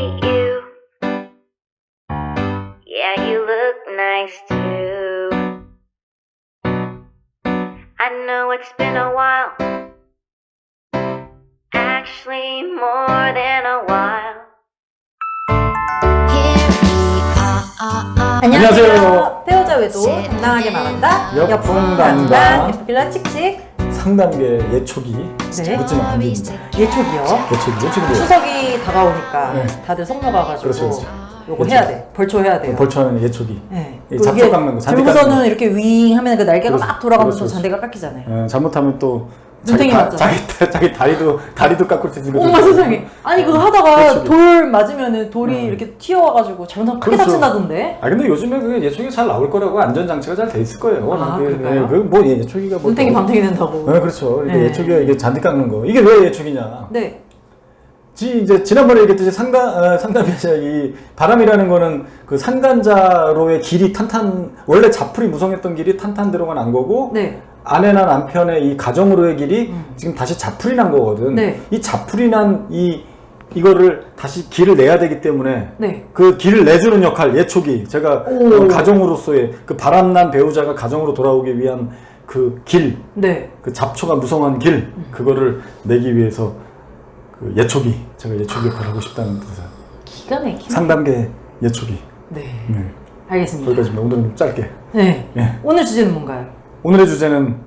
you. Yeah, you look nice too. I know it's been a while. Actually, more than a while. 안녕하세요. 배우자 외도 당당하게 말한다. 역풍 담당. 예쁘길라 칙칙. 상담계 예초기 네. 묻지는 안 됩니다. 예초기요. 예초기 뭐예요? 추석이 다가오니까 네. 다들 성묘 가가지고 그렇죠. 요거 예초기. 해야 돼. 벌초해야 돼요. 벌초하는 예초기. 네. 이 잡초 깎는 거. 잔디 깎는 들고서는 거. 이렇게 윙 하면 그 날개가 그렇죠. 막 돌아가면서 그렇죠. 잔디가 깎이잖아요. 잘못하면 또 눈탱이 맞잖아. 자기 다리도 깎을 수 있는 엄마 세상에. 아니 그거 하다가 예초기. 돌 맞으면은 돌이 이렇게 튀어와가지고 잘못하면 크게 그렇죠. 다친다던데. 아 근데 요즘에 그 예초기 잘 나올 거라고 안전장치가 잘 돼 있을 거예요. 아, 그럴까요? 뭐 예초기가 뭐 눈탱이 밤탱이 된다고. 네, 그렇죠. 이게 네. 예초기가 이게 잔디 깎는 거. 이게 왜 예초기냐? 네. 이제 지난번에 얘기했듯이 상담이 아니라 이 바람이라는 거는 그 산간자로의 길이 원래 자풀이 무성했던 길이 탄탄대로가 난 거고, 네. 아내나 남편의 이 가정으로의 길이 지금 다시 자풀이 난 거거든. 네. 이 자풀이 난 이거를 다시 길을 내야 되기 때문에 네. 그 길을 내주는 역할, 예초기. 제가 오. 가정으로서의 그 바람난 배우자가 가정으로 돌아오기 위한 그 길, 네. 그 잡초가 무성한 길, 그거를 내기 위해서 그 예초기, 제가 예초기 역할을 하고 싶다는 뜻이에요. 기가 막히네. 상담계 예초기. 네. 네. 알겠습니다. 거기까지입니다. 오늘은 좀 짧게. 네. 예. 오늘 주제는 뭔가요? 오늘의 주제는,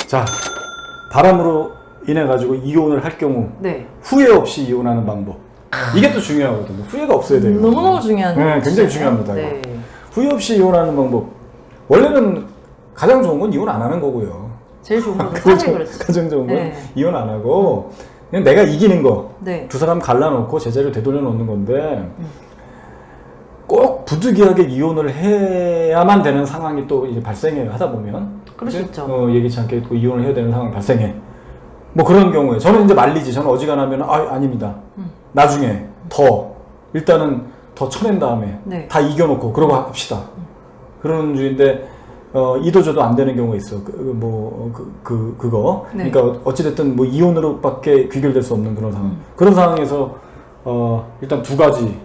자, 바람으로 인해 가지고 이혼을 할 경우 네. 후회 없이 이혼하는 방법. 이게 또 중요하거든요. 후회가 없어야 돼요. 너무너무 중요한 네, 굉장히 주제예요. 중요합니다. 이거. 네. 후회 없이 이혼하는 방법. 원래는 가장 좋은 건 이혼 안 하는 거고요. 제일 좋은 건 사실 그렇지. 가장 좋은 건 네. 이혼 안 하고 그냥 내가 이기는 거. 네. 두 사람 갈라놓고 제자리를 되돌려 놓는 건데 꼭 부득이하게 이혼을 해야만 되는 상황이 또 이제 발생해요. 하다 보면. 그럴 수 그치? 있죠. 예기치 않게 또 이혼을 해야 되는 상황이 발생해. 뭐 그런 경우에 저는 이제 말리지. 저는 어지간하면 아닙니다. 나중에 일단은 더 쳐낸 다음에 네. 다 이겨놓고 그러고 합시다. 그런 주의인데 이도저도 안 되는 경우가 있어. 그거. 네. 그러니까 어찌됐든 뭐 이혼으로밖에 귀결될 수 없는 그런 상황. 그런 상황에서 일단 두 가지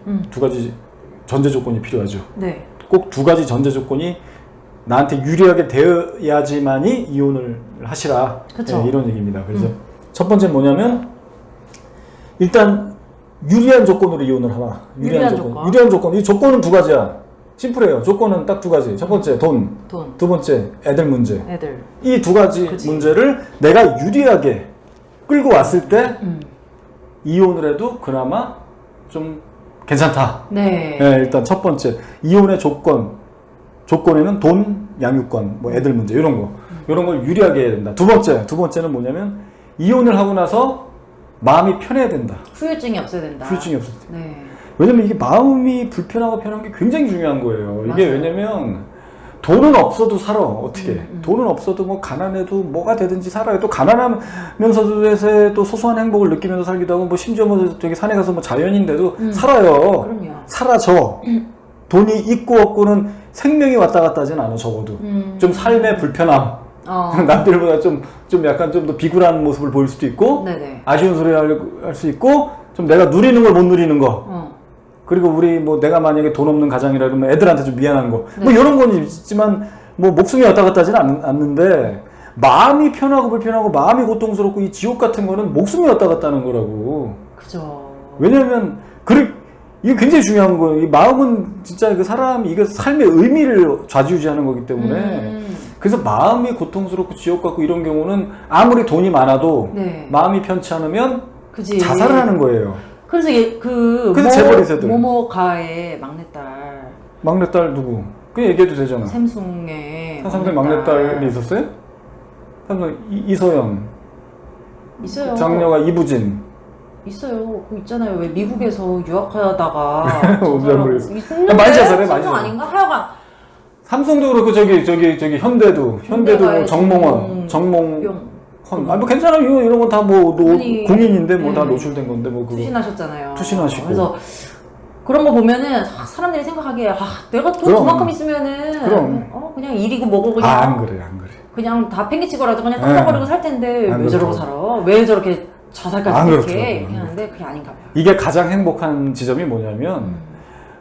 전제 조건이 필요하죠. 네. 꼭 두 가지 전제 조건이 나한테 유리하게 되어야지만이 이혼을 하시라. 그쵸. 네, 이런 얘기입니다. 그래서 첫 번째는 뭐냐면 일단 유리한 조건으로 이혼을 하라. 유리한 조건. 유리한 조건. 이 조건은 두 가지야. 심플해요. 조건은 딱 두 가지. 첫 번째 돈. 두 번째 애들 문제. 애들. 이 두 가지 그치. 문제를 내가 유리하게 끌고 왔을 때 이혼을 해도 그나마 좀 괜찮다. 네. 네, 일단 첫 번째 이혼의 조건에는 돈, 양육권, 뭐 애들 문제 이런 거 이런 걸 유리하게 해야 된다. 두 번째는 뭐냐면 이혼을 하고 나서 마음이 편해야 된다. 후유증이 없어야 된다. 후유증이 없을 때. 네. 왜냐면 이게 마음이 불편하고 편한 게 굉장히 중요한 거예요. 이게 맞아요. 왜냐면 돈은 없어도 살아. 어떻게? 돈은 없어도 뭐 가난해도 뭐가 되든지 살아요. 또 가난하면서도 또 소소한 행복을 느끼면서 살기도 하고 뭐 심지어 뭐 저기 산에 가서 뭐 자연인데도 살아요. 그럼요. 사라져. 돈이 있고 없고는 생명이 왔다 갔다 하진 않아. 적어도 좀 삶의 불편함. 남들보다 좀 약간 좀 더 비굴한 모습을 보일 수도 있고 네네. 아쉬운 소리 할 수 있고 좀 내가 누리는 걸 못 누리는 거. 그리고 우리 뭐 내가 만약에 돈 없는 가장이라 그러면 애들한테 좀 미안한 거. 네. 뭐 이런 건 있지만 뭐 목숨이 왔다 갔다 하지는 않는데 마음이 편하고 불편하고 마음이 고통스럽고 이 지옥 같은 거는 목숨이 왔다 갔다 하는 거라고. 그죠. 왜냐면 이게 굉장히 중요한 거예요. 이 마음은 진짜 그 사람이 이게 삶의 의미를 좌지우지하는 거기 때문에 그래서 마음이 고통스럽고 지옥 같고 이런 경우는 아무리 돈이 많아도 네. 마음이 편치 않으면 그지. 자살을 하는 거예요. 그래서 그래서 재벌이세들. 모모가의 막내딸 누구? 그냥 얘기해도 되잖아. 샘숭의 삼성의 막내딸이 있었어요? 삼성 이소연, 있어요. 장녀가 이부진. 있어요. 그거 있잖아요. 왜 미국에서 유학하다가 잘 모르겠어. 많이 자살해, 많이 삼성 자살. 아닌가? 하여간 삼성도 그렇고 저기 현대도 현대가의 정몽원, 뭐 괜찮아. 이런 건 다 뭐 아니, 공인인데 뭐 다 네. 노출된 건데 뭐 그거. 투신하셨잖아요. 투신하시고. 그래서 그런 거 보면은 사람들이 생각하기에 내가 돈 그럼. 저만큼 있으면은 그럼. 그냥 일이고 뭐고 그냥 안 그래. 그냥 다 팽개치고라도 그냥 네. 떡떡거리고 살 텐데 안 왜 저러고 그렇죠. 살아? 왜 저렇게 자살까지 안 이렇게 그렇더라고요. 이렇게 하는데 그게 아닌가 봐요. 이게 가장 행복한 지점이 뭐냐면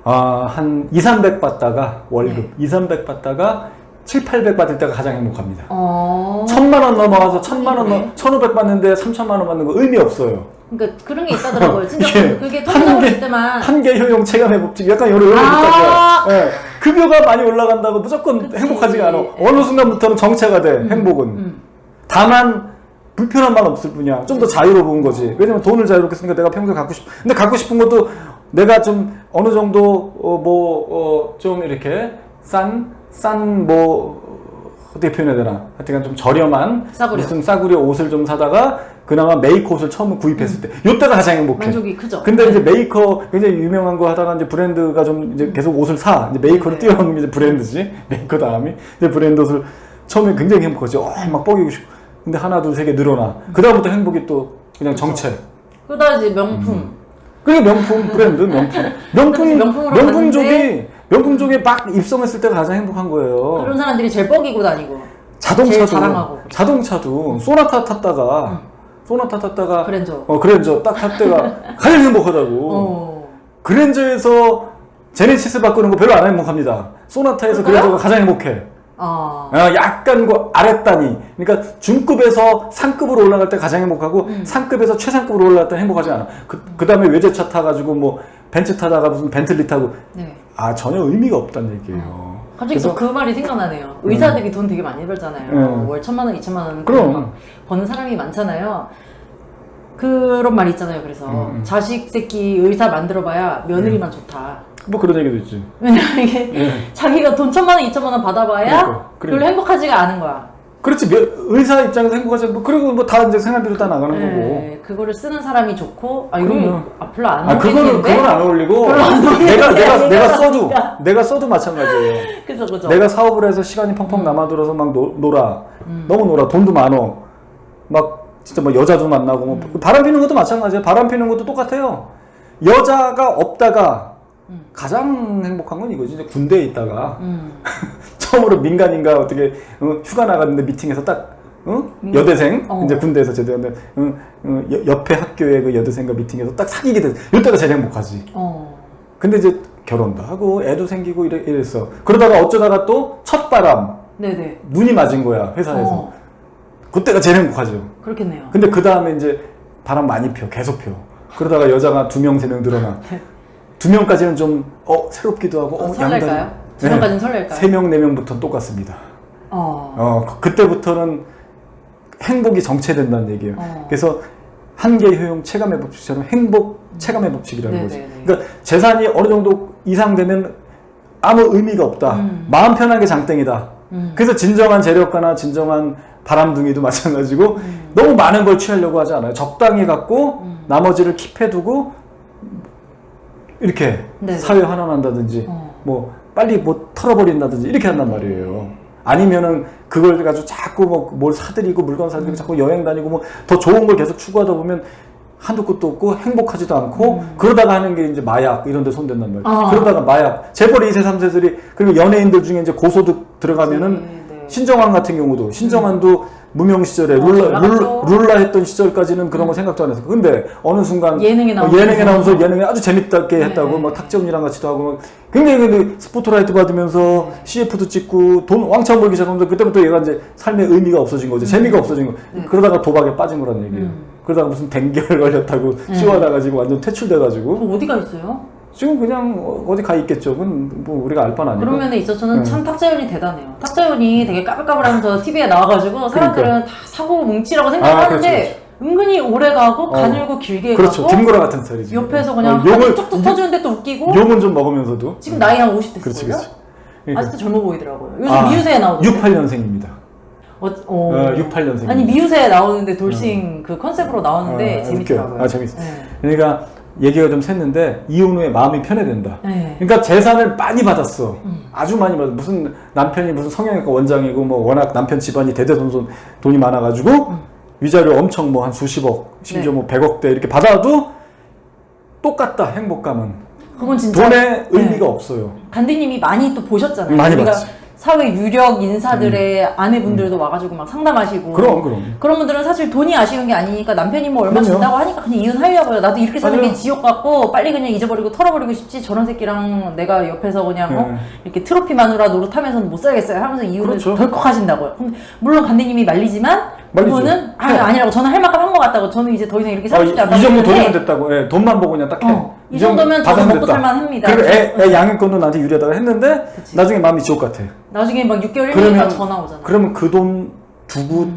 한 2, 300 받다가 월급 2, 300 받다가 7, 800 받을 때가 가장 행복합니다. 1,000만 원 넘어가서 1,000만 원, 네. 1,500 받는데 3,000만 원 받는 거 의미 없어요. 그러니까 그런 게 있다더라고요. 진짜 이게 그게 통상으로 있을 때만 한계 효용 체감의 법칙 약간 이런 게 있다고요. 예. 급여가 많이 올라간다고 무조건 그치. 행복하지가 않아. 어느 순간부터는 정체가 돼. 행복은. 다만 불편함만 없을 뿐이야. 좀 더 자유로운 거지. 왜냐면 돈을 자유롭게 쓰니까 내가 평소에 갖고 싶. 근데 갖고 싶은 것도 내가 좀 어느 정도 좀 이렇게 싼 어떻게 표현해야 되나? 하여튼 좀 저렴한 싸구려. 무슨 싸구려 옷을 좀 사다가 그나마 메이커 옷을 처음 구입했을 때 요때가 가장 행복해. 만족이 크죠. 근데 이제 메이커 굉장히 유명한 거 하다가 이제 브랜드가 좀 이제 계속 옷을 사. 이제 메이커를 네. 뛰어넘는 게 이제 브랜드지. 메이커 다음이 이제 브랜드 옷을 처음에 굉장히 행복하지. 막 뻐기고 싶고. 근데 하나 둘 세 개 늘어나. 그 다음부터 행복이 또 그냥 그렇죠. 정체. 그러다 이제 명품. 그게 명품 브랜드 명품 쪽에 막 입성했을 때가 가장 행복한 거예요. 그런 사람들이 제일 뻐기고 다니고 제일 자랑하고. 자동차도 소나타 탔다가 그랜저. 딱 탈 때가 가장 행복하다고. 그랜저에서 제네시스 바꾸는 거 별로 안 행복합니다. 소나타에서 그럴까요? 그랜저가 가장 행복해. 약간 그 아랫단이. 그러니까 중급에서 상급으로 올라갈 때 가장 행복하고 상급에서 최상급으로 올라갈 때 행복하지 않아. 그 다음에 외제차 타가지고 뭐 벤츠 타다가 무슨 벤틀리 타고 네. 전혀 의미가 없다는 얘기예요. 갑자기 또 그 말이 생각나네요. 의사들이 돈 되게 많이 벌잖아요. 월 1,000만 원, 2,000만 원 그럼. 버는 사람이 많잖아요. 그런 말이 있잖아요. 그래서 자식 새끼 의사 만들어봐야 며느리만 좋다. 뭐 그런 얘기도 있지. 왜냐면 이게 자기가 돈 1,000만 원, 2,000만 원 받아봐야 별로 행복하지가 않은 거야. 그렇지. 의사 입장에서 행복하지. 그리고 뭐 다 이제 생활비로 다 나가는 거고. 그거를 쓰는 사람이 좋고 그럼요. 이건 별로 안 어울리는데. 그건 안 어울리고. 별로 안 어울리는데 내가 써도 마찬가지예요. 그죠. 내가 사업을 해서 시간이 펑펑 남아들어서 막 놀아. 너무 놀아. 돈도 많어. 막 진짜 막 여자도 만나고 뭐 바람 피는 것도 마찬가지예요. 바람 피는 것도 똑같아요. 여자가 없다가 가장 행복한 건 이거지. 이제 군대에 있다가 처음으로 민간인가 어떻게 휴가 나갔는데 미팅에서 딱 여대생 이제 군대에서 제대했는데 옆에 학교의 그 여대생과 미팅에서 딱 사귀게 됐어. 이때가 제일 행복하지. 근데 이제 결혼도 하고 애도 생기고 이랬어. 그러다가 어쩌다가 또 첫바람 네네. 눈이 맞은 거야 회사에서. 그때가 제일 행복하죠. 그렇겠네요. 근데 그 다음에 이제 바람 많이 펴 계속 펴. 그러다가 여자가 2명 3명 늘어나. 2명까지는 좀 새롭기도 하고 설렐까요? 2명까지는 설렐까요? 3명 4명부터는 똑같습니다. 그때부터는 행복이 정체된다는 얘기예요. 그래서 한계 효용 체감의 법칙처럼 행복 체감의 법칙이라는 거지. 그러니까 재산이 어느 정도 이상 되면 아무 의미가 없다. 마음 편한 게 장땡이다. 그래서 진정한 재력가나 진정한 바람둥이도 마찬가지고 너무 많은 걸 취하려고 하지 않아요. 적당히 갖고 나머지를 킵해두고 이렇게 사회 환원한다든지 뭐 빨리 뭐 털어버린다든지 이렇게 한단 말이에요. 아니면은 그걸 가지고 자꾸 뭐 뭘 사들이고 물건 사들이고 자꾸 여행 다니고 뭐 더 좋은 걸 계속 추구하다 보면 한도 끝도 없고 행복하지도 않고 그러다가 하는 게 이제 마약 이런 데 손댄단 말이에요. 그러다가 마약 재벌 2세 3세들이 그리고 연예인들 중에 이제 고소득 들어가면은 신정환 같은 경우도 신정환도 무명 시절에 룰라 했던 시절까지는 그런 거 생각도 안 했어. 근데 어느 순간 예능에 나오면서 예능에 아주 재밌게 했다고 막 탁재훈이랑 같이도 하고 막 굉장히 근데 스포트라이트 받으면서 CF도 찍고 돈 왕창 벌기 시작하면서 그때부터 얘가 이제 삶의 의미가 없어진 거죠. 재미가 없어진 거. 그러다가 도박에 빠진 거란 얘기예요. 그러다가 무슨 댕결 걸렸다고 씌워놔가지고 완전 퇴출돼가지고. 그럼 어디가 있어요? 지금 그냥 어디 가 있겠죠. 그건 뭐 우리가 알 바는 아니고. 그런 면에 있어서는 참 탁재훈이 대단해요. 탁재훈이 되게 까불까불하면서 TV에 나와가지고 사람들은 다 사고 뭉치라고 생각하는데 은근히 오래가고 가늘고 길게 그렇죠. 가고 김구라 같은 스타일이지. 옆에서 그냥 욕을 툭툭 터주는데 또 웃기고 욕은 좀 먹으면서도 지금 나이랑 50 그렇지, 됐어요. 그렇지. 그러니까. 아직도 젊어 보이더라고요. 요즘 미우새에 나오던데. 68년생입니다. 68년생. 아니 미우새에 나오는데 돌싱 그 컨셉으로 나오는데 재밌더라고요. 재밌어. 그러니까 얘기가 좀 샜는데 이혼 후에 마음이 편해진다. 네. 그러니까 재산을 많이 받았어. 아주 많이 받았어. 무슨 남편이 무슨 성형외과 원장이고 뭐 워낙 남편 집안이 대대손손 돈이 많아가지고 위자료 엄청 뭐 한 수십억 심지어 뭐 100억대 이렇게 받아도 똑같다 행복감은. 그건 진짜 돈의 의미가 없어요. 간디님이 많이 또 보셨잖아요. 많이 우리가 봤지. 사회 유력 인사들의 아내분들도 와가지고 막 상담하시고. 그럼. 그런 분들은 사실 돈이 아쉬운 게 아니니까 남편이 뭐 얼마 그럼요. 준다고 하니까 그냥 이혼하려고요. 나도 이렇게 사는 맞아요. 게 지옥 같고 빨리 그냥 잊어버리고 털어버리고 싶지. 저런 새끼랑 내가 옆에서 그냥 이렇게 트로피 마누라 노릇하면서는 못 살겠어요 하면서 이혼을 그렇죠. 덜컥 하신다고요. 근데 물론 간대님이 말리지만 말리죠. 그분은 아니라고 저는 할 만큼 한 것 같다고 저는 이제 더 이상 이렇게 살고 싶지 않다고. 이 정도 했는데 돈이면 됐다고. 예, 돈만 보고 그냥 딱 해. 이 정도면 저도 받으면 먹고 됐다. 살만합니다. 그리고 애 양육권도 나한테 유리하다고 했는데 그치. 나중에 마음이 지옥 같아. 나중에 막 6개월 1년이니까 그러면- 전화 오잖아. 그러면 그 돈 두고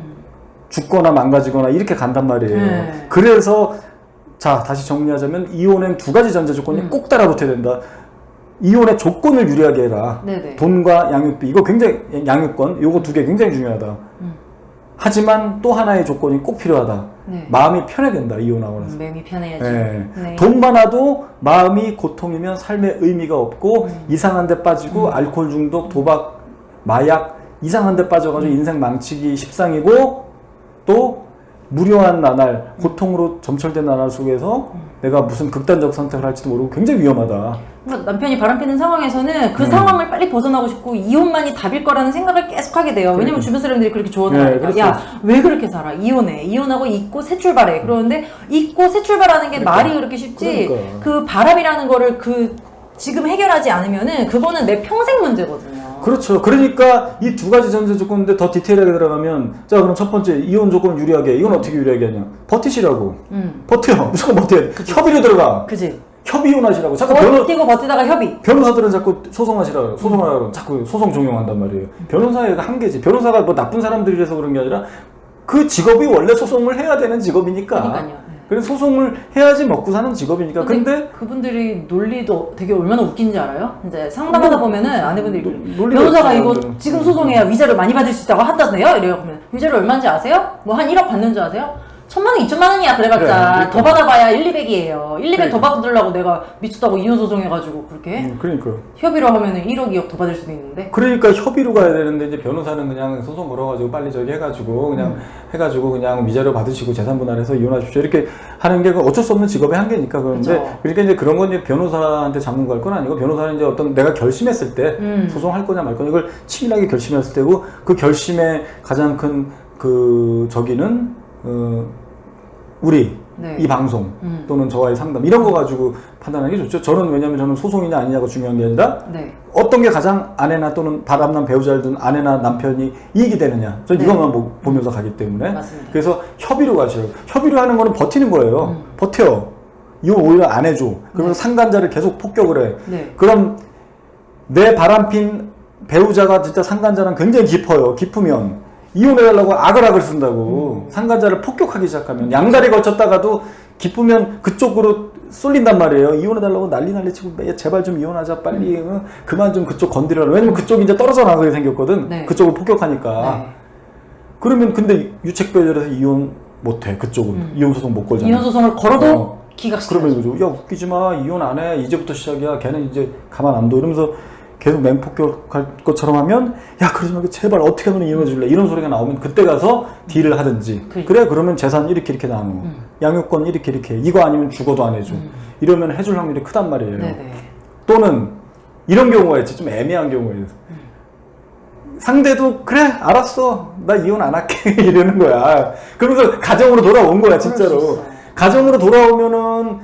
죽거나 망가지거나 이렇게 간단 말이에요. 네. 그래서 자 다시 정리하자면 이혼엔 두 가지 전제 조건이 꼭 따라붙어야 된다. 이혼의 조건을 유리하게 해라. 네네. 돈과 양육비 이거 굉장히 양육권 요거 두 개 굉장히 중요하다. 하지만 또 하나의 조건이 꼭 필요하다. 네. 마음이 편해야 된다. 이혼하고 나서. 마음이 편해야지. 예. 네. 돈 많아도 마음이 고통이면 삶에 의미가 없고 이상한 데 빠지고 알코올 중독, 도박, 마약 이상한 데 빠져가지고 인생 망치기 십상이고 또 무료한 나날, 고통으로 점철된 나날 속에서 내가 무슨 극단적 선택을 할지도 모르고 굉장히 위험하다. 그러니까 남편이 바람피는 상황에서는 그 상황을 빨리 벗어나고 싶고 이혼만이 답일 거라는 생각을 계속 하게 돼요. 왜냐면 주변 사람들이 그렇게 조언을 네, 하니까 그렇죠. 야, 왜 그렇게 살아? 이혼해. 이혼하고 잊고 새 출발해. 그러는데 잊고 새 출발하는 게 말이 그렇게 쉽지 그러니까. 그 바람이라는 거를 지금 해결하지 않으면은 그거는 내 평생 문제거든요. 그렇죠. 그러니까 이 두 가지 전제 조건인데 더 디테일하게 들어가면 자 그럼 첫 번째 이혼 조건을 유리하게 이건 어떻게 유리하게 하냐 버티시라고 버텨 무조건 버텨야 돼. 협의로 들어가 그지? 협의 이혼하시라고 자꾸 버티고 버티다가 협의. 변호사들은 자꾸 소송하시라고 소송하라고 자꾸 소송 종용한단 말이에요. 변호사의 한계지. 변호사가 뭐 나쁜 사람들이라서 그런 게 아니라 그 직업이 원래 소송을 해야 되는 직업이니까. 그러니까요. 그래서 소송을 해야지 먹고 사는 직업이니까. 근데 그분들이 논리도 되게 얼마나 웃긴지 알아요? 이제 상담하다 보면은 아내분들이 논리가 변호사가 없지, 이거 사람들은. 지금 소송해야 위자료 많이 받을 수 있다고 한다네요? 이래요. 그러면 위자료 얼마인지 아세요? 뭐 한 1억 받는 줄 아세요? 1,000만 원, 2천만 원이야. 그래봤자 그래, 그러니까. 더 받아봐야 1, 200이에요. 1, 200 더 그러니까. 받으려고 내가 미쳤다고 이혼 소송해가지고 그렇게 그러니까. 협의로 하면은 1억, 2억 더 받을 수도 있는데. 그러니까 협의로 가야 되는데 이제 변호사는 그냥 소송 걸어가지고 빨리 저기 해가지고 그냥 해가지고 그냥 위자료 받으시고 재산 분할해서 이혼하십시오 이렇게 하는 게 어쩔 수 없는 직업의 한계니까 그런데 그쵸. 그러니까 이제 그런 건 이제 변호사한테 잡는 걸 건 아니고 변호사는 이제 어떤 내가 결심했을 때 소송할 거냐 말 거냐 이걸 치밀하게 결심했을 때고 그 결심의 가장 큰 그 저기는 우리 네. 이 방송 또는 저와의 상담 이런 거 가지고 판단하는 게 좋죠. 저는 왜냐하면 저는 소송이냐 아니냐가 중요한 게 아니라 네. 어떤 게 가장 아내나 또는 바람난 배우자를 둔 아내나 남편이 이익이 되느냐. 저 네. 이것만 보면서 가기 때문에. 맞습니다. 그래서 협의로 가시라고. 협의로 하는 거는 버티는 거예요. 버텨. 이거 오히려 안 해줘. 그러면 상간자를 계속 폭격을 해. 네. 그럼 내 바람핀 배우자가 진짜 상간자랑 굉장히 깊어요. 깊으면 이혼해달라고 악을 쓴다고. 상간자를 폭격하기 시작하면 양다리 걸쳤다가도 기쁘면 그쪽으로 쏠린단 말이에요. 이혼해달라고 난리 치고 제발 좀 이혼하자 빨리 그만 좀 그쪽 건드리라. 왜냐면 그쪽이 이제 떨어져 나가게 생겼거든. 네. 그쪽을 폭격하니까. 네. 그러면 근데 유책배열에서 이혼 못해. 그쪽은 이혼 소송 못 걸잖아. 이혼 소송을 걸어도 기각시켜요. 그러면 이거죠. 야 웃기지 마. 이혼 안 해. 이제부터 시작이야. 걔는 이제 가만 안 둬. 이러면서 계속 맹폭격할 것처럼 하면 야 그러지 말고 제발 어떻게 하면 이혼해 줄래. 이런 소리가 나오면 그때 가서 딜을 하든지. 그래 그러면 재산 이렇게 나누고 양육권 이렇게 이거 아니면 죽어도 안 해줘. 이러면 해줄 확률이 크단 말이에요. 네네. 또는 이런 경우가 있지. 좀 애매한 경우에 상대도 그래 알았어 나 이혼 안 할게 이러는 거야. 그러면서 가정으로 돌아온 거야 진짜로. 가정으로 돌아오면은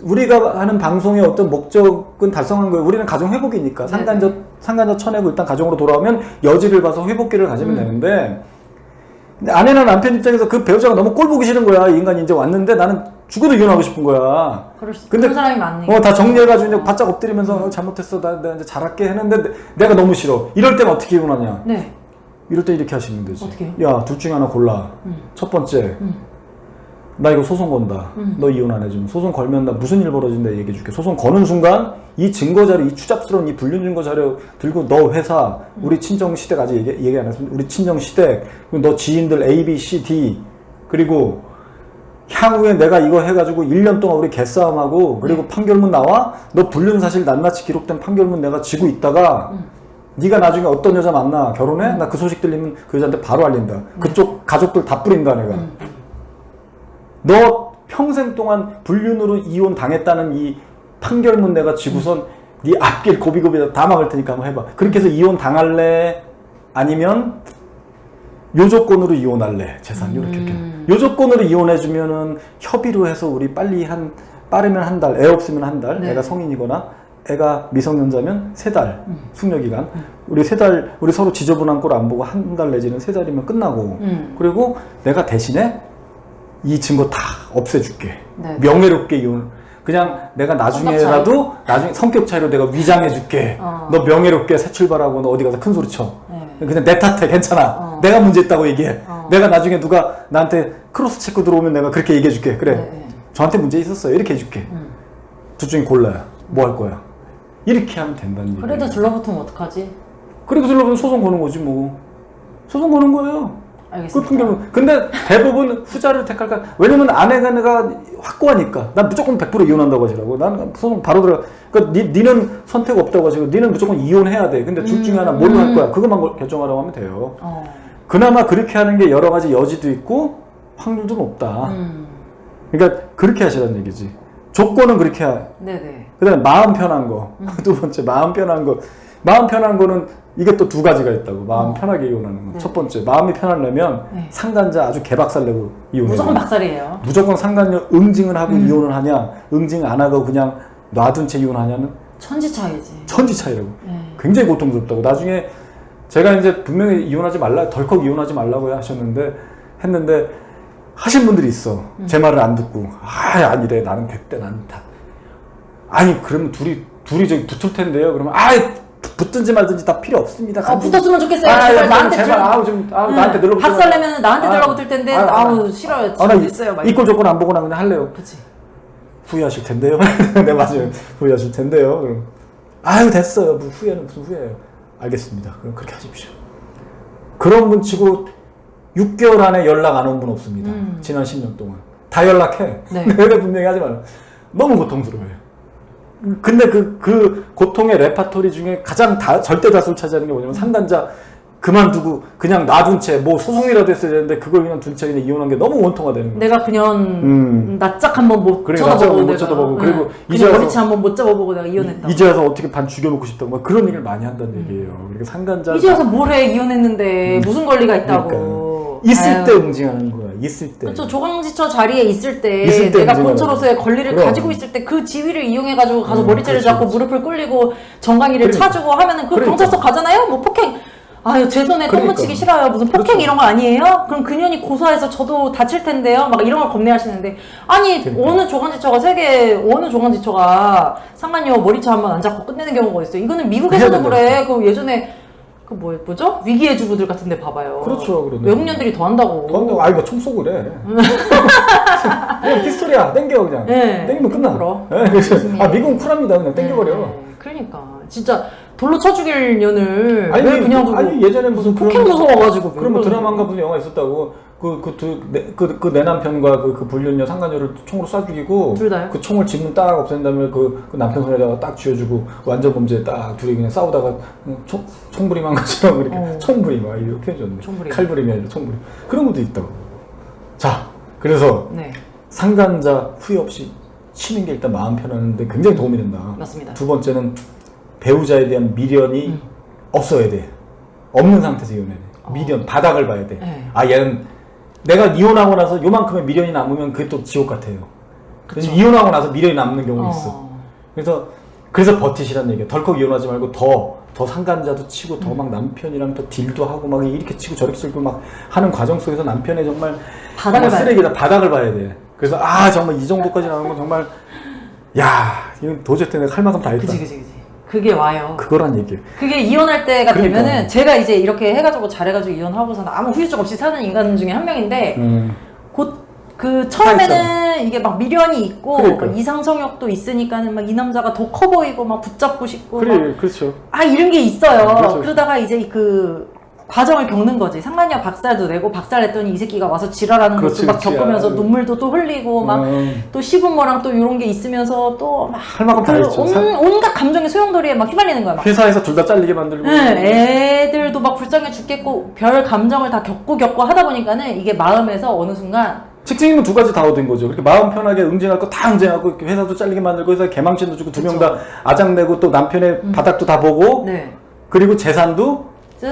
우리가 하는 방송의 어떤 목적은 달성한 거예요. 우리는 가정 회복이니까 상간자 쳐내고 일단 가정으로 돌아오면 여지를 봐서 회복기를 가지면 되는데 근데 아내나 남편 입장에서 그 배우자가 너무 꼴 보기 싫은 거야. 이 인간이 이제 왔는데 나는 죽어도 이혼하고 싶은 거야. 그런 사람이 많네. 다 정리해가지고 이제 바짝 엎드리면서 잘못했어. 내가 이제 잘할게 했는데 내가 너무 싫어. 이럴 때는 어떻게 이혼하냐? 네. 이럴 때 이렇게 하시면 되지. 어떻게? 야, 둘 중에 하나 골라. 첫 번째, 나 이거 소송 건다. 너 이혼 안 해주면 소송 걸면 나 무슨 일 벌어진다 얘기해줄게. 소송 거는 순간 이 증거 자료, 이 추잡스러운 이 불륜 증거 자료 들고 너 회사, 우리 친정 시댁 아직 얘기 안 했습니다. 우리 친정 시댁, 그리고 너 지인들 A, B, C, D, 그리고 향후에 내가 이거 해가지고 1년 동안 우리 개싸움하고 그리고 판결문 나와? 너 불륜 사실 낱낱이 기록된 판결문 내가 지고 있다가 네가 나중에 어떤 여자 만나 결혼해? 나 그 소식 들리면 그 여자한테 바로 알린다. 그쪽 가족들 다 뿌린다 내가. 너 평생 동안 불륜으로 이혼 당했다는 이 판결문 내가 지고선 네 앞길 고비고비 다 막을 테니까 한번 해봐. 그렇게 해서 이혼 당할래? 아니면 요 조건으로 이혼할래? 재산 이렇게. 요 조건으로 이혼해주면은 협의로 해서 우리 빨리 빠르면 한 달, 애 없으면 한 달, 네. 애가 성인이거나 애가 미성년자면 3달 숙려기간. 우리 3달, 우리 서로 지저분한 꼴 안 보고 한 달 내지는 3달이면 끝나고. 그리고 내가 대신에 이 증거 다 없애줄게. 네. 명예롭게 이혼. 그냥 내가 나중에 성격 차이로 내가 위장해줄게. 너 명예롭게 새 출발하고 너 어디 가서 큰 소리 쳐. 네. 그냥 내 탓해. 괜찮아. 내가 문제 있다고 얘기해. 내가 나중에 누가 나한테 크로스 체크 들어오면 내가 그렇게 얘기해줄게. 그래. 네. 저한테 문제 있었어요. 이렇게 해줄게. 둘 중에 골라요. 뭐 할 거야? 이렇게 하면 된다는 얘기예요. 그래도 둘러붙으면 어떡하지? 그래도 둘러보면 소송 거는 거지 뭐. 소송 거는 거예요. 알겠습니다. 끝은 결국. 근데 대부분 후자를 택할까? 왜냐면 아내가 확고하니까. 난 무조건 100% 이혼한다고 하시라고. 난 소송 바로 들어가. 그러니까 니는 선택 없다고 하시고 니는 무조건 이혼해야 돼. 근데 둘 중에 하나 뭘로 할 거야? 그것만 결정하라고 하면 돼요. 그나마 그렇게 하는 게 여러 가지 여지도 있고 확률도 높다. 그러니까 그렇게 하시라는 얘기지. 조건은 그렇게 네네. 그 다음에 마음 편한 거. 두 번째, 마음 편한 거. 마음 편한 거는 이게 또 두 가지가 있다고. 마음 편하게 이혼하는 거. 네. 첫 번째, 마음이 편하려면 네. 상간자 아주 개박살 내고 이혼해. 무조건 박살이에요. 무조건 상간녀 응징을 하고 이혼을 하냐, 응징 안 하고 그냥 놔둔 채 이혼하냐는 천지 차이지. 천지 차이라고. 네. 굉장히 고통스럽다고. 나중에 제가 이제 분명히 이혼하지 말라, 덜컥 이혼하지 말라고 했는데 하신 분들이 있어. 제 말을 안 듣고. 아니래. 나는 됐대. 나는 다. 아니, 그러면 둘이 저기 붙을 텐데요. 그러면, 붙든지 말든지 다 필요 없습니다. 붙었으면 좋겠어요. 제발, 나한테 제발, 나한테 늘러붙지 박살 내면 나한테 들러붙을 텐데, 싫어요. 나 있어요. 이꼴 조건 안 보고 나 그냥 할래요. 그치. 후회하실 텐데요. 네, 맞아요. 후회하실 텐데요. 그럼, 됐어요. 후회는 무슨 후회예요. 알겠습니다. 그럼 그렇게 하십시오. 그런 분 치고 6개월 안에 연락 안 온 분 없습니다. 지난 10년 동안. 다 연락해. 네. 내가 분명히 하지 말라. 너무 고통스러워요. 근데 그 고통의 레파토리 중에 가장 절대 다수를 차지하는 게 뭐냐면 상간자 그만두고 그냥 놔둔 채 뭐 소송이라도 했어야 되는데 그걸 그냥 둔 채 그냥 이혼한 게 너무 원통화되는 거예요. 내가 그냥 낯짝 한번 못 쳐다보고 그리고 이제 머리채 한번 못 잡아보고 내가 이혼했다. 이제 와서 어떻게 반 죽여놓고 싶다고 막 그런 얘기를 많이 한다는 얘기예요. 그러니까 상간자 이제 와서 뭘 해 이혼했는데 무슨 권리가 있다고. 그러니까. 있을 때 응징하는 거야. 있을 때. 그렇죠. 조강지처 자리에 있을 때 있을 때 내가 응징하는 본처로서의 권리를 그럼. 가지고 있을 때 그 지위를 이용해가지고 가서 머리채를 그렇지, 잡고 그렇지. 무릎을 꿇리고 정강이를 그러니까. 차주고 하면은 그 그러니까. 경찰서 가잖아요. 뭐 폭행. 제 손에 똥 그러니까. 묻히기 싫어요. 무슨 폭행 그렇죠. 이런 거 아니에요? 그럼 그년이 고소해서 저도 다칠 텐데요. 막 이런 걸 겁내하시는데 아니 그러니까. 어느 조강지처가 상간녀 머리채 한번 안 잡고 끝내는 경우가 있어요. 이거는 미국에서도 그래. 그 예전에 뭐죠? 위기의 주부들 같은데 봐봐요. 그렇죠. 그러네. 외국년들이 더 한다고. 이거 총 쏘고 그래. 그냥 피스톨이야. 땡겨 그냥. 네. 땡기면 끝나. 그럼. 네, 그래서 미국은 쿨합니다. 그냥 땡겨버려. 네, 그러니까 진짜 돌로 쳐 죽일 년을 왜 그냥 두고 예전에 무슨 폭행 무서워가지고 그런 뭐 드라마인가 무슨 영화 있었다고 그 내 남편과 그 불륜녀 상간녀를 총으로 쏴 죽이고 둘 다요? 그 총을 집문 딱 없앤 다음에 그 남편 손에다가 딱 쥐어주고 완전 범죄 딱 둘이 그냥 싸우다가 총부림한 것처럼 이렇게 총부림 이렇게 해줬는데 총부림. 칼부림이 아니라 총부림 그런 것도 있다고. 자 그래서 네, 상간자 후회 없이 치는 게 일단 마음 편하는데 굉장히 도움이 된다. 맞습니다. 두 번째는 배우자에 대한 미련이 없어야 돼. 없는 상태에서 이혼해야 돼. 미련, 바닥을 봐야 돼. 네. 얘는 내가 이혼하고 나서 요만큼의 미련이 남으면 그게 또 지옥 같아요. 그래서 이혼하고 나서 미련이 남는 경우 있어. 그래서 버티시라는 얘기야. 덜컥 이혼하지 말고 더 상간자도 치고 더 막 남편이랑 또 딜도 하고 막 이렇게 치고 저렇게 치고 막 하는 과정 속에서 남편의 정말 바닥을 봐야 쓰레기다. 바닥을 봐야 돼. 그래서 정말 이 정도까지 나오는 건 정말 이건 도저히 내가 할 만큼 다 했다. 그치. 그게 와요. 그거란 얘기예요. 그게 이혼할 때가 그러니까. 되면은 제가 이제 이렇게 해가지고 잘해가지고 이혼하고서는 아무 후유증 없이 사는 인간 중에 한 명인데 곧 그 처음에는 이게 막 미련이 있고 그러니까. 이상성욕도 있으니까는 막 이 남자가 더 커 보이고 막 붙잡고 싶고 그렇죠. 이런 게 있어요. 그렇죠. 그러다가 이제 그 과정을 겪는 거지. 상간녀 박살도 내고 박살냈더니 이 새끼가 와서 지랄하는 것도 막 겪으면서 눈물도 또 흘리고 막 또 시부모랑 또 이런 게 있으면서 또 막 할 만큼 다 했죠. 온갖 감정의 소용돌이에 막 휘말리는 거야. 막. 회사에서 둘 다 잘리게 만들고. 네, 애들도 막 불쌍해 죽겠고 별 감정을 다 겪고 하다 보니까는 이게 마음에서 어느 순간 직장인은 두 가지 다 얻은 거죠. 그렇게 마음 편하게 응징할 거 다 응징하고 회사도 잘리게 만들고 회사 개망신도 주고 두 명 다 아장내고 또 남편의 바닥도 다 보고 네. 그리고 재산도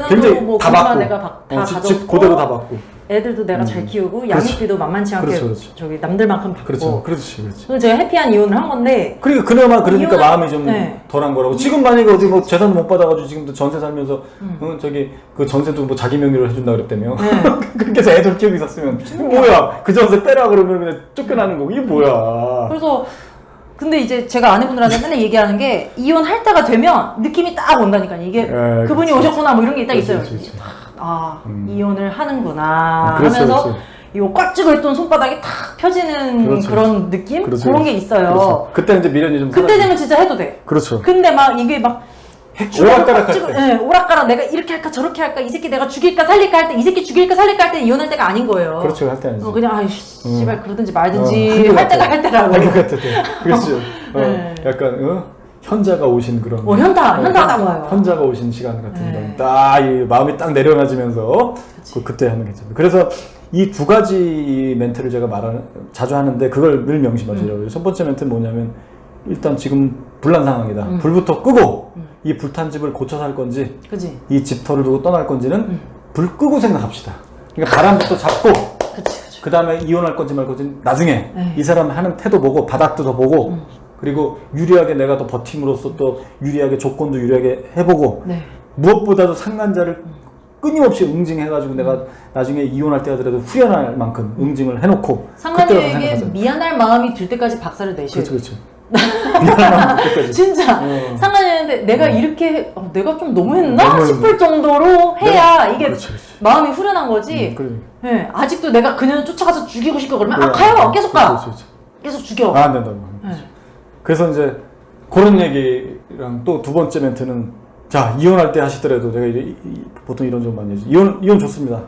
굉장히 뭐 다 받고 내가 다 가졌고 집 그대로 다 받고 애들도 내가 잘 키우고 양육비도 만만치 않게 그렇죠. 저기 남들만큼 받고 그렇지. 그래서 제가 해피한 이혼을 한 건데 그러니까 그나마 그러니까 마음이 좀 네. 덜한 거라고. 지금 만약에 어디 뭐 재산도 못 받아가지고 지금도 전세 살면서 저기 그 전세도 뭐 자기 명의로 해준다 그랬다며. 네. 그렇게 해서 애들 키우고 있었으면 이거 뭐야? 그 전세 빼라 그러면 그냥 쫓겨나는 거고 이게 뭐야? 그래서 근데 이제 제가 아내분들한테 맨날 얘기하는 게 이혼할 때가 되면 느낌이 딱 온다니까 이게 그분이 그렇지. 오셨구나 뭐 이런 게 딱 있어요. 그렇지. 이혼을 하는구나 그렇죠, 하면서 그렇죠. 요 꽉 쥐고 있던 손바닥이 탁 펴지는 그렇죠. 그런 느낌? 그렇죠. 그런 게 있어요. 그렇죠. 그때 이제 미련이 좀 그때 되면 진짜 해도 돼. 그렇죠. 근데 막 이게 막 오락가락 할 때. 네, 오락가락 내가 이렇게 할까 저렇게 할까 이 새끼 내가 죽일까 살릴까 할 때 이 새끼 죽일까 살릴까 할 때 이혼할 때가 아닌 거예요. 그렇죠. 할 때 아니지. 그냥 아이 씨발 그러든지 말든지 할 때가 할 때라고. 할 것 같아. 그렇죠. 네. 약간 현자가 오신 그런. 현타가 딱 와요. 현자가 오신 시간 같은 네. 건 딱 이 마음이 딱 내려놔지면서 그때 하는 게 괜찮아요. 그래서 이 두 가지 멘트를 제가 자주 하는데 그걸 늘 명심하시라고요. 첫 번째 멘트는 뭐냐면 일단 지금 불난 상황이다. 불부터 끄고 이 불탄 집을 고쳐 살 건지 그지. 이 집터를 두고 떠날 건지는 불 끄고 생각합시다. 그러니까 바람부터 잡고 그 다음에 이혼할 건지 말 건지 나중에 네. 이 사람 하는 태도 보고 바닥도 더 보고 그리고 유리하게 내가 더 버팀으로써 또 유리하게 조건도 유리하게 해보고 네. 무엇보다도 상간자를 끊임없이 응징해가지고 내가 나중에 이혼할 때 하더라도 후련할 만큼 응징을 해놓고 상관녀에게 미안할 마음이 들 때까지 박살을 내셔야 돼요. 그렇죠. 미안할 마음 들 때까지. 진짜 상관녀인데 내가 이렇게 내가 좀 너무했나 너무 싶을 정도로 해야 이게 그렇지. 마음이 후련한 거지. 그래. 네, 아직도 내가 그녀를 쫓아가서 죽이고 싶고 그러면 그래. 가요 계속 가 그렇지. 계속 죽여. 안 된다. 네. 그래서 이제 그런 얘기랑 또 두 번째 멘트는 자 이혼할 때 하시더라도 내가 보통 이런 좀 많이 하지 이혼 좋습니다.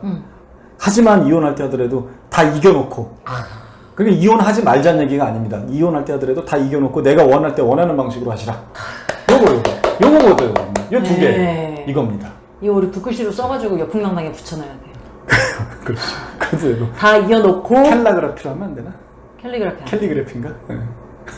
하지만 이혼할 때 하더라도 다 이겨놓고 그러니까 이혼하지 말자는 얘기가 아닙니다. 이혼할 때 하더라도 다 이겨놓고 내가 원할 때 원하는 방식으로 하시라. 요거거든요. 요 두 개 네. 이겁니다. 이거 우리 붓글씨로 써가지고 옆풍당당에 붙여놔야 돼요. 그렇지. 그래서 이거 다 이어놓고 캘라그라피로 하면 안 되나? 캘리그래피인가? 네.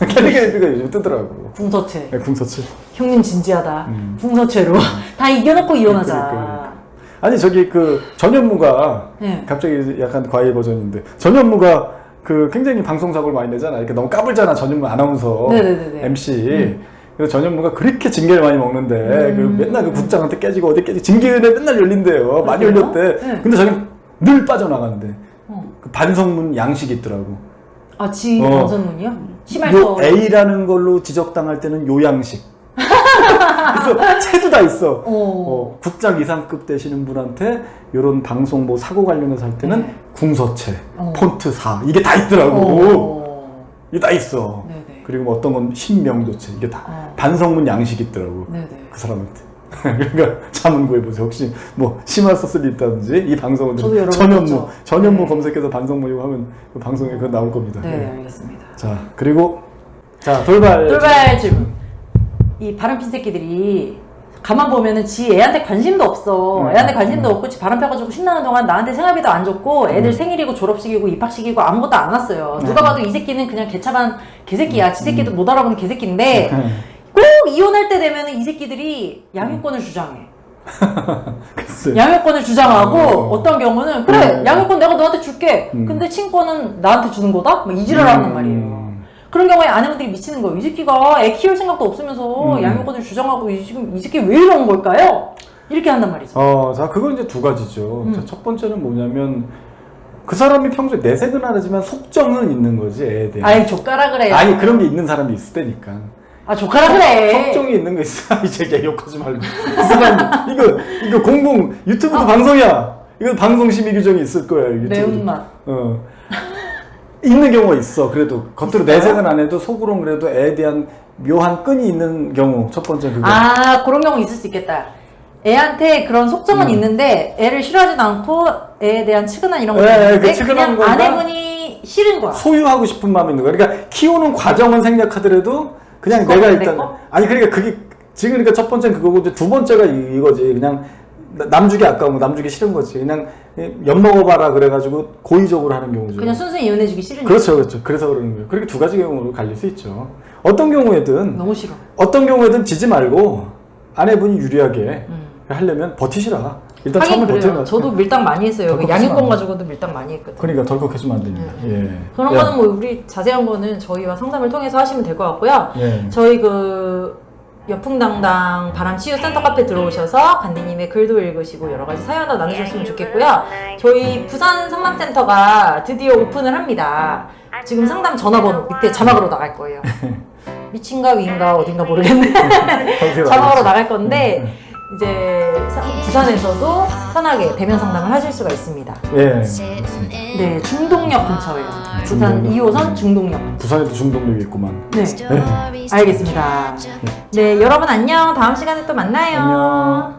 캘리그래피가 요즘 뜨더라고. 궁서체. 네, 궁서체. 형님 진지하다. 궁서체로 다 이겨놓고 이혼하자. 그러니까. 아니 저기 그 전현무가 네. 갑자기 약간 과일 버전인데 전현무가 그 굉장히 방송 사고를 많이 내잖아. 이렇게 너무 까불잖아. 전현무 아나운서 네네네네. MC. 그래서 전현무가 그렇게 징계를 많이 먹는데 그 맨날 그 국장한테 깨지고 어디 깨지고 징계은혜 맨날 열린대요. 많이 그래요? 열렸대. 네. 근데 자기는 늘 빠져나간대. 그 반성문 양식이 있더라고. 방선문이요? 요 A라는 걸로 지적당할 때는 요양식. 그래서 채도 다 있어. 국장 이상급 되시는 분한테 이런 방송 뭐 사고 관련해서 할 때는 네. 궁서체, 폰트 4 이게 다 있더라고. 이게 다 있어. 네네. 그리고 뭐 어떤 건 신명도체 이게 다 반성문 양식이 있더라고. 네네. 그 사람한테. 그러니까 자문 구해보세요. 혹시 뭐 심할 소스를 있다든지 이 방송을 저도 여러 번 봤죠. 전현무 네. 검색해서 반성문 이거 하면 그 방송에 그거 나올 겁니다. 네, 알겠습니다. 자 그리고 자 돌발 질문. 이 바람핀 새끼들이 가만 보면은 지 애한테 관심도 없어. 애한테 관심도 없고 지 바람 펴가지고 신나는 동안 나한테 생활비도 안 줬고 애들 생일이고 졸업식이고 입학식이고 아무것도 안 왔어요. 누가 봐도 이 새끼는 그냥 개차반 개새끼야. 지 새끼도 못 알아보는 개새끼인데 꼭 이혼할 때 되면은 이 새끼들이 양육권을 주장해. 양육권을 주장하고 어떤 경우는 그래 양육권 내가 너한테 줄게. 근데 친권은 나한테 주는 거다? 막 이지랄 하는 말이에요. 그런 경우에 아내분들이 미치는 거예요. 이 새끼가 애 키울 생각도 없으면서 양육권을 주장하고 지금 이 새끼 왜 이런 걸까요? 이렇게 한단 말이죠. 자 그건 이제 두 가지죠. 자, 첫 번째는 뭐냐면 그 사람이 평소에 내색은 안 하지만 속정은 있는 거지 애에 대한. 아이 조카라 그래요. 아니 그런 게 있는 사람이 있을 때니까. 조카라 그래. 속정이 있는 거 있어. 이제 욕하지 말고. 이거 공공 유튜브도 방송이야. 이거 방송 심의 규정이 있을 거야. 유튜브도. 매운맛. 있는 경우가 있어. 그래도 겉으로 내색은 안 해도 속으로는 그래도 애에 대한 묘한 끈이 있는 경우. 첫 번째 그거. 그런 경우 있을 수 있겠다. 애한테 그런 속정은 있는데 애를 싫어하진 않고 애에 대한 측은한 이런 거 있는데 그냥 건가? 아내분이 싫은 거야. 소유하고 싶은 마음이 있는 거야. 그러니까 키우는 과정은 생략하더라도 그냥 내가 일단 그러니까 그게 지금 그러니까 첫 번째는 그거고 이제 두 번째가 이거지. 그냥 남 주기 아까운 거, 남 주기 싫은 거지. 그냥 엿 먹어봐라 그래가지고 고의적으로 하는 경우죠. 그냥 순순히 이혼해주기 싫으니까. 그렇죠, 그렇죠. 그래서 그러는 거예요. 그렇게 두 가지 경우로 갈릴 수 있죠. 어떤 경우에든 너무 싫어. 어떤 경우에든 지지 말고 아내분이 유리하게 하려면 버티시라. 일단 하긴 처음에 그래요. 버텨. 저도 밀당 많이 했어요. 그 덜컥 양육권 하시면 안 가지고도 밀당 많이 했거든요. 그러니까 덜컥해주면 안 됩니다. 예. 그런 예. 거는 뭐 우리 자세한 거는 저희와 상담을 통해서 하시면 될 것 같고요. 예. 저희 그 여풍당당 바람치유센터 카페 들어오셔서 간디님의 글도 읽으시고 여러 가지 사연도 나누셨으면 좋겠고요. 저희 부산 상담센터가 드디어 오픈을 합니다. 지금 상담 전화번호 밑에 자막으로 나갈 거예요. 미친가 위인가 어딘가 모르겠네. 자막으로 나갈 건데 이제 부산에서도 편하게 대면 상담을 하실 수가 있습니다. 예. 맞습니다. 네, 중동역 근처예요. 부산 중동역. 2호선 중동역. 부산에도 중동력이 있구만. 네, 알겠습니다. 네, 여러분 안녕. 다음 시간에 또 만나요. 안녕.